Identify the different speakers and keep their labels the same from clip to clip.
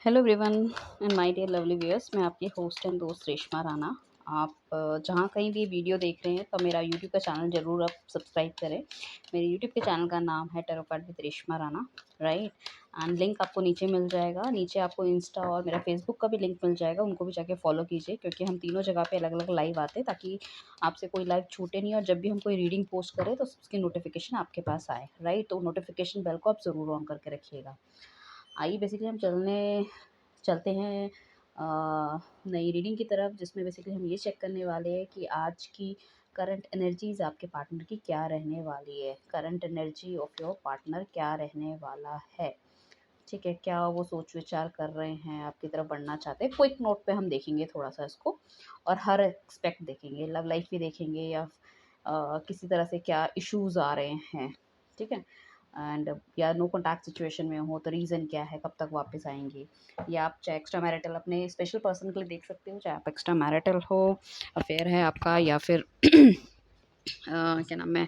Speaker 1: Hello everyone and my dear lovely viewers. मैं आपकी host and दोस्त रेशमा राणा। आप जहाँ कहीं भी वीडियो देख रहे हैं तो मेरा यूट्यूब का चैनल ज़रूर आप सब्सक्राइब करें। मेरे यूट्यूब के चैनल का नाम है tarot card with Reshma Rana, right. And link आपको नीचे मिल जाएगा। नीचे आपको इंस्टा और मेरा फेसबुक का भी लिंक मिल जाएगा, उनको भी जाके फॉलो कीजिए, क्योंकि हम तीनों जगह पे अलग अलग लाइव आते हैं ताकि आपसे कोई लाइव छूटे नहीं, और जब भी हम कोई रीडिंग पोस्ट करें तो उसकी नोटिफिकेशन आपके पास आए, राइट। तो नोटिफिकेशन बेल को आप ज़रूर ऑन करके रखिएगा। आइए बेसिकली हम चलते हैं नई रीडिंग की तरफ, जिसमें बेसिकली हम ये चेक करने वाले हैं कि आज की करंट एनर्जीज आपके पार्टनर की क्या रहने वाली है। Current energy of your partner क्या रहने वाला है, ठीक है। क्या वो सोच विचार कर रहे हैं, आपकी तरफ बढ़ना चाहते हैं। क्विक नोट पे हम देखेंगे थोड़ा सा इसको, और हर एक्सपेक्ट देखेंगे, लव लाइफ भी देखेंगे, या किसी तरह से क्या इश्यूज आ रहे हैं, ठीक है। एंड या नो कॉन्टैक्ट सिचुएशन में हो तो रीज़न क्या है, कब तक वापस आएंगे। या आप चाहे एक्स्ट्रा मैरिटल अपने स्पेशल पर्सन के लिए देख सकते हो, चाहे आप एक्स्ट्रा मैरिटल हो, अफेयर है आपका, या फिर क्या नाम है,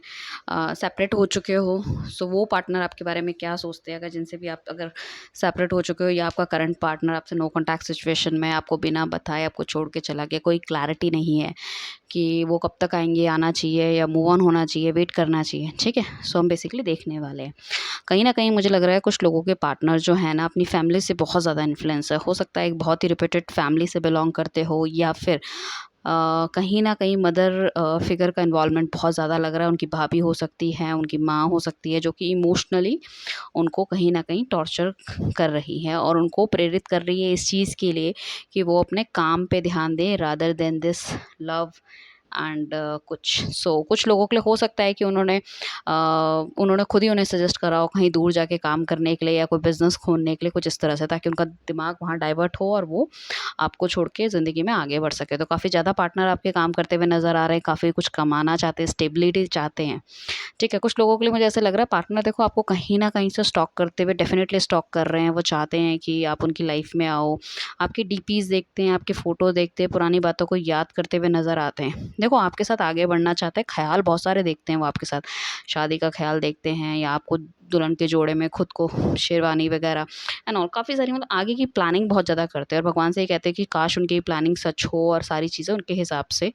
Speaker 1: सेपरेट हो चुके हो। सो वो पार्टनर आपके बारे में क्या सोचते हैं, अगर जिनसे भी आप अगर सेपरेट हो चुके हो, या आपका करंट पार्टनर आपसे नो कॉन्टैक्ट सिचुएशन में आपको बिना बताए आपको छोड़ के चला गया, कोई क्लैरिटी नहीं है कि वो कब तक आएंगे, आना चाहिए या मूव ऑन होना चाहिए, वेट करना चाहिए, ठीक है। सो हम बेसिकली देखने वाले हैं। कहीं ना कहीं मुझे लग रहा है कुछ लोगों के पार्टनर जो है ना, अपनी फैमिली से बहुत ज़्यादा इन्फ्लुएंस है। हो सकता है एक बहुत ही रिपीटेड फैमिली से बिलोंग करते हो, या फिर कहीं न कहीं मदर फिगर का इन्वॉल्वमेंट बहुत ज़्यादा लग रहा है। उनकी भाभी हो सकती हैं, उनकी माँ हो सकती है, जो कि इमोशनली उनको कहीं न कहीं टॉर्चर कर रही है, और उनको प्रेरित कर रही है इस चीज़ के लिए कि वो अपने काम पे ध्यान दें rather than this love and कुछ लोगों के लिए हो सकता है कि उन्होंने खुद ही उन्हें सजेस्ट करा हो कहीं दूर जाके काम करने के लिए, या कोई बिज़नेस खोलने के लिए, कुछ इस तरह से, ताकि उनका दिमाग वहाँ डाइवर्ट हो और वो आपको छोड़ के ज़िंदगी में आगे बढ़ सके। तो काफ़ी ज़्यादा पार्टनर आपके काम करते हुए नज़र आ रहे हैं, काफ़ी कुछ कमाना चाहते हैं, स्टेबिलिटी चाहते हैं, ठीक है। कुछ लोगों के लिए मुझे ऐसा लग रहा है पार्टनर देखो आपको कहीं न कहीं से स्टॉक करते हुए, डेफ़िनेटली स्टॉक कर रहे हैं। वो चाहते हैं कि आप उनकी लाइफ़ में आओ, आपकी डीपीज़ देखते हैं, आपकी फ़ोटो देखते हैं, पुरानी बातों को याद करते हुए नज़र आते हैं। देखो आपके साथ आगे बढ़ना चाहते हैं, ख़्याल बहुत सारे देखते हैं वो आपके साथ। शादी का ख़्याल देखते हैं, या आपको दुल्हन के जोड़े में खुद को शेरवानी वग़ैरह एंड ऑल, काफ़ी सारी मतलब आगे की प्लानिंग बहुत ज़्यादा करते हैं, और भगवान से ये कहते हैं कि काश उनकी प्लानिंग सच हो और सारी चीज़ें उनके हिसाब से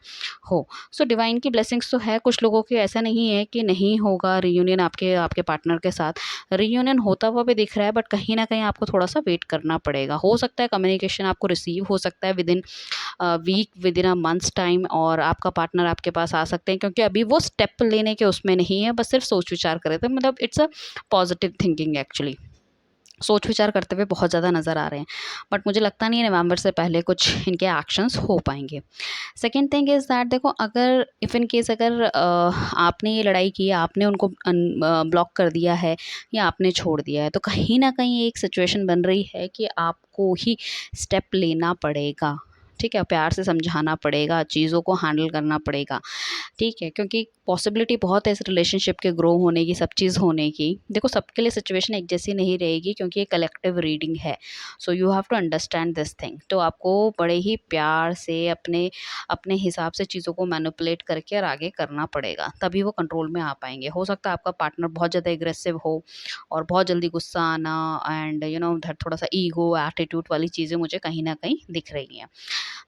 Speaker 1: हो। सो डिवाइन की ब्लेसिंग्स तो है कुछ लोगों के, ऐसा नहीं है कि नहीं होगा रियूनियन आपके आपके पार्टनर के साथ। रियूनियन होता हुआ भी दिख रहा है, बट कहीं न कहीं आपको थोड़ा-सा वेट करना पड़ेगा। हो सकता है कम्युनिकेशन आपको रिसीव हो सकता है within week, within a months time, और आपका पार्टनर आपके पास आ सकते हैं, क्योंकि अभी वो स्टेप लेने के उसमें नहीं है, बस सिर्फ सोच विचार कर रहे थे। मतलब it's a positive thinking actually, सोच विचार करते हुए बहुत ज़्यादा नज़र आ रहे हैं, बट मुझे लगता नहीं है नवंबर से पहले कुछ इनके एक्शंस हो पाएंगे। सेकेंड थिंग इज़ दैट देखो, अगर इफ़ इन केस अगर आपने ये लड़ाई की है, आपने उनको ब्लॉक कर दिया है, या आपने छोड़ दिया है, तो कहीं ना कहीं एक सिचुएशन बन रही है कि आपको ही स्टेप लेना पड़ेगा, ठीक है। प्यार से समझाना पड़ेगा, चीज़ों को हैंडल करना पड़ेगा, ठीक है। क्योंकि पॉसिबिलिटी बहुत है इस रिलेशनशिप के ग्रो होने की, सब चीज़ होने की। देखो सबके लिए सिचुएशन एक जैसी नहीं रहेगी, क्योंकि ये कलेक्टिव रीडिंग है। So you have to understand this thing. तो आपको बड़े ही प्यार से अपने अपने हिसाब से चीज़ों को मैनिपुलेट करके और आगे करना पड़ेगा, तभी वो कंट्रोल में आ पाएंगे। हो सकता है आपका पार्टनर बहुत ज़्यादा एग्रेसिव हो, और बहुत जल्दी गुस्सा आना, एंड यू नो दैट थोड़ा सा ईगो एटीट्यूड वाली चीज़ें मुझे कहीं ना कहीं दिख रही हैं।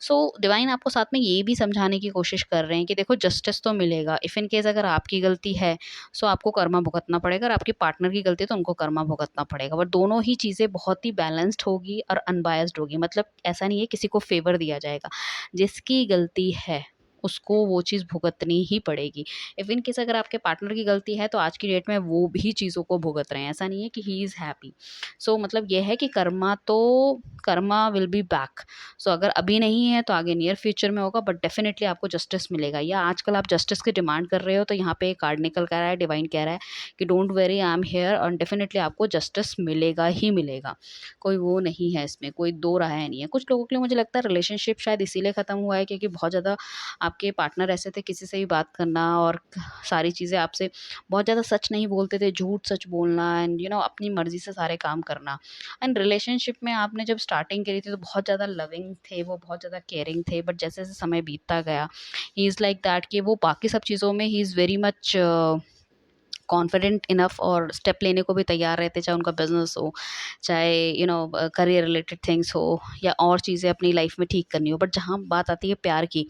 Speaker 1: सो डिवाइन आपको साथ में ये भी समझाने की कोशिश कर रहे हैं कि देखो जस्टिस तो मिलेगा। इफ़ इन केस अगर आपकी गलती है, सो आपको कर्मा भुगतना पड़ेगा, और आपकी पार्टनर की गलती है तो उनको कर्मा भुगतना पड़ेगा। बट दोनों ही चीज़ें बहुत ही बैलेंस्ड होगी और अनबायस्ड होगी। मतलब ऐसा नहीं है किसी को फेवर दिया जाएगा। जिसकी गलती है उसको वो चीज़ भुगतनी ही पड़ेगी। इफ़ इन केस अगर आपके पार्टनर की गलती है, तो आज की डेट में वो भी चीज़ों को भुगत रहे हैं। ऐसा नहीं है कि ही इज़ हैप्पी। सो मतलब ये है कि कर्मा विल बी बैक। सो अगर अभी नहीं है तो आगे नियर फ्यूचर में होगा, बट डेफिनेटली आपको जस्टिस मिलेगा। या आजकल आप जस्टिस की डिमांड कर रहे हो, तो यहाँ पे एक कार्ड निकल कर रहा है, डिवाइन कह रहा है कि don't very, I am here, और डेफिनेटली आपको जस्टिस मिलेगा ही मिलेगा। कोई वो नहीं है, इसमें कोई दो राय नहीं है। कुछ लोगों के लिए मुझे लगता है रिलेशनशिप शायद इसीलिए ख़त्म हुआ है क्योंकि बहुत ज़्यादा आपके पार्टनर ऐसे थे, किसी से भी बात करना और सारी चीज़ें आपसे बहुत ज़्यादा सच नहीं बोलते थे, झूठ सच बोलना, एंड यू नो अपनी मर्ज़ी से सारे काम करना। एंड रिलेशनशिप में आपने जब स्टार्टिंग करी थी तो बहुत ज़्यादा लविंग थे, वो बहुत ज़्यादा केयरिंग थे, बट जैसे जैसे समय बीतता गया ही इज़ लाइक दैट कि वो बाकी सब चीज़ों में he is very much confident enough और स्टेप लेने को भी तैयार रहते, चाहे उनका बिजनेस हो, चाहे करियर रिलेटेड थिंग्स हो, या और चीज़ें अपनी लाइफ में ठीक करनी हो। बट जहाँ बात आती है प्यार की,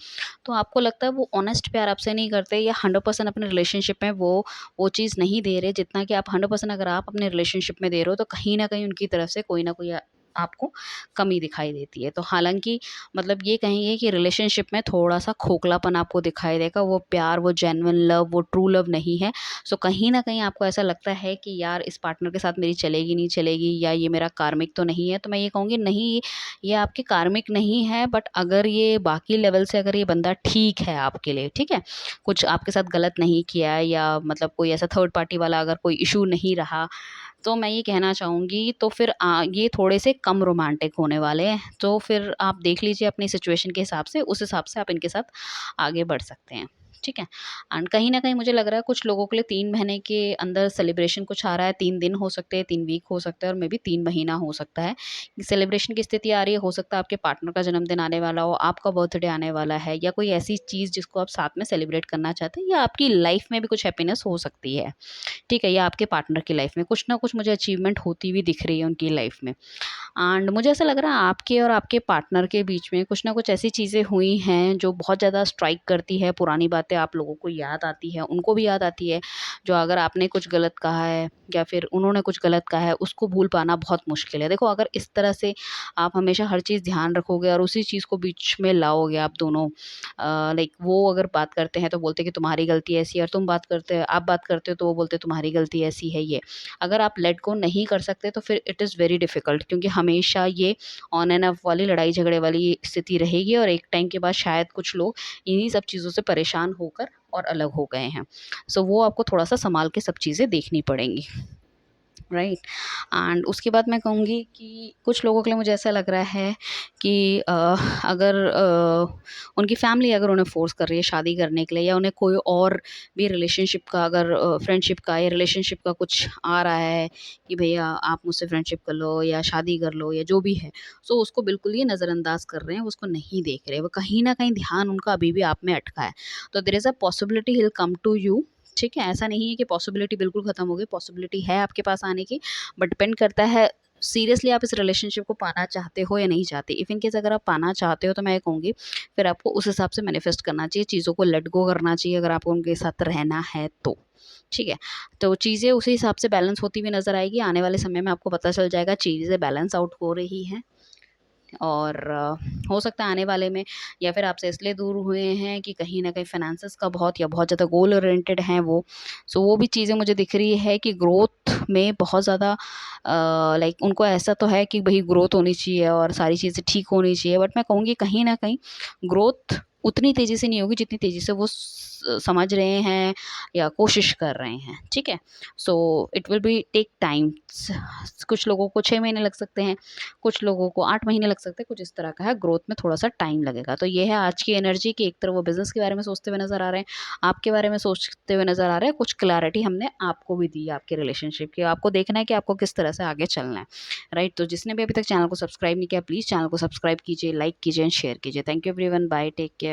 Speaker 1: तो आपको लगता है वो ऑनेस्ट प्यार आपसे नहीं करते, या 100% अपने रिलेशनशिप में वो चीज़ नहीं दे रहे जितना कि आप 100% अगर आप अपने रिलेशनशिप में दे रहे हो, तो कहीं ना कहीं उनकी तरफ से कोई ना कोई आपको कमी दिखाई देती है। तो हालांकि मतलब ये कहेंगे कि रिलेशनशिप में थोड़ा सा खोखलापन आपको दिखाई देगा, वो प्यार, वो जेन्युइन लव, वो ट्रू लव नहीं है। सो कहीं न कहीं आपको ऐसा लगता है कि यार इस पार्टनर के साथ मेरी चलेगी नहीं चलेगी, या ये मेरा कार्मिक तो नहीं है। तो मैं ये कहूँगी नहीं, ये आपके कार्मिक नहीं है, बट अगर ये बाकी लेवल से अगर ये बंदा ठीक है आपके लिए, ठीक है, कुछ आपके साथ गलत नहीं किया है, या मतलब कोई ऐसा थर्ड पार्टी वाला अगर कोई इशू नहीं रहा, तो मैं ये कहना चाहूँगी तो फिर ये थोड़े से कम रोमांटिक होने वाले हैं। तो फिर आप देख लीजिए अपनी सिचुएशन के हिसाब से, उस हिसाब से आप इनके साथ आगे बढ़ सकते हैं, ठीक है। एंड कहीं न कहीं मुझे लग रहा है कुछ लोगों के लिए 3 महीने के अंदर सेलिब्रेशन कुछ आ रहा है, 3 दिन हो सकते हैं, 3 वीक हो सकता है, और मे बी 3 महीना हो सकता है। सेलिब्रेशन की स्थिति आ रही है, हो सकता है आपके पार्टनर का जन्मदिन आने वाला हो, आपका बर्थडे आने वाला है, या कोई ऐसी चीज़ जिसको आप साथ में सेलिब्रेट करना चाहते हैं, या आपकी लाइफ में भी कुछ हैप्पीनेस हो सकती है। ठीक है, या आपके पार्टनर की लाइफ में कुछ ना कुछ मुझे अचीवमेंट होती हुई दिख रही है उनकी लाइफ में। एंड मुझे ऐसा लग रहा है आपके और आपके पार्टनर के बीच में कुछ ना कुछ ऐसी चीज़ें हुई हैं जो बहुत ज़्यादा स्ट्राइक करती है, पुरानी बातें आप लोगों को याद आती है, उनको भी याद आती है। जो अगर आपने कुछ गलत कहा है या फिर उन्होंने कुछ गलत कहा है, उसको भूल पाना बहुत मुश्किल है। देखो, अगर इस तरह से आप हमेशा हर चीज़ ध्यान रखोगे और उसी चीज़ को बीच में लाओगे आप दोनों, लाइक वो अगर बात करते हैं तो बोलते हैं कि तुम्हारी गलती ऐसी है, और आप बात करते हो तो वो बोलते हैं तुम्हारी गलती ऐसी है ये। अगर आप लेट गो नहीं कर सकते तो फिर इट इज़ वेरी डिफ़िकल्ट, क्योंकि हमेशा ये ऑन एंड ऑफ वाली लड़ाई झगड़े वाली स्थिति रहेगी, और एक टाइम के बाद शायद कुछ लोग इन्हीं सब चीज़ों से परेशान होकर और अलग हो गए हैं। सो वो आपको थोड़ा-सा सँभाल के सब चीज़ें देखनी पड़ेंगी। राइट। एंड उसके बाद मैं कहूँगी कि कुछ लोगों के लिए मुझे ऐसा लग रहा है कि अगर उनकी फैमिली अगर उन्हें फोर्स कर रही है शादी करने के लिए, या उन्हें कोई और भी रिलेशनशिप का, अगर फ्रेंडशिप का या रिलेशनशिप का कुछ आ रहा है कि भैया आप मुझसे फ्रेंडशिप कर लो या शादी कर लो या जो भी है, सो उसको बिल्कुल ही नज़रअंदाज कर रहे हैं, उसको नहीं देख रहे, वो कहीं ना कहीं ध्यान उनका अभी भी आप में अटका है। तो there is a possibility he will come to you. ठीक है, ऐसा नहीं है कि पॉसिबिलिटी बिल्कुल ख़त्म हो गई, पॉसिबिलिटी है आपके पास आने की, बट डिपेंड करता है सीरियसली आप इस रिलेशनशिप को पाना चाहते हो या नहीं चाहते। इफ़ इन केस अगर आप पाना चाहते हो तो मैं ये कहूँगी फिर आपको उस हिसाब से मैनिफेस्ट करना चाहिए, चीज़ों को लेट गो करना चाहिए अगर आपको उनके साथ रहना है तो। ठीक है, तो चीज़ें उसी हिसाब से बैलेंस होती हुई नज़र आएगी। आने वाले समय में आपको पता चल जाएगा चीज़ें बैलेंस आउट हो रही हैं, और हो सकता है आने वाले में, या फिर आपसे इसलिए दूर हुए हैं कि कहीं न कहीं फ़ाइनेंसेस का बहुत या बहुत ज़्यादा गोल ओरिएंटेड हैं वो। सो वो भी चीज़ें मुझे दिख रही है कि ग्रोथ में बहुत ज़्यादा लाइक उनको ऐसा तो है कि भई ग्रोथ होनी चाहिए और सारी चीज़ें ठीक होनी चाहिए, बट मैं कहूँगी कहीं न कहीं ग्रोथ उतनी तेज़ी से नहीं होगी जितनी तेज़ी से वो समझ रहे हैं या कोशिश कर रहे हैं। ठीक है? So it will be take times. कुछ लोगों को 6 महीने लग सकते हैं, कुछ लोगों को 8 महीने लग सकते हैं, कुछ इस तरह का है, ग्रोथ में थोड़ा-सा टाइम लगेगा। तो ये है आज की एनर्जी कि एक तरफ वो बिज़नेस के बारे में सोचते हुए नज़र आ रहे हैं, आपके बारे में सोचते हुए नज़र आ रहे हैं, कुछ क्लैरिटी हमने आपको भी दी है आपके रिलेशनशिप की, आपको देखना है कि आपको किस तरह से आगे चलना है, राइट? तो जिसने भी अभी तक चैनल को सब्सक्राइब नहीं किया, प्लीज़ चैनल को सब्सक्राइब कीजिए, लाइक कीजिए एंड शेयर कीजिए। Thank you everyone, bye, take care.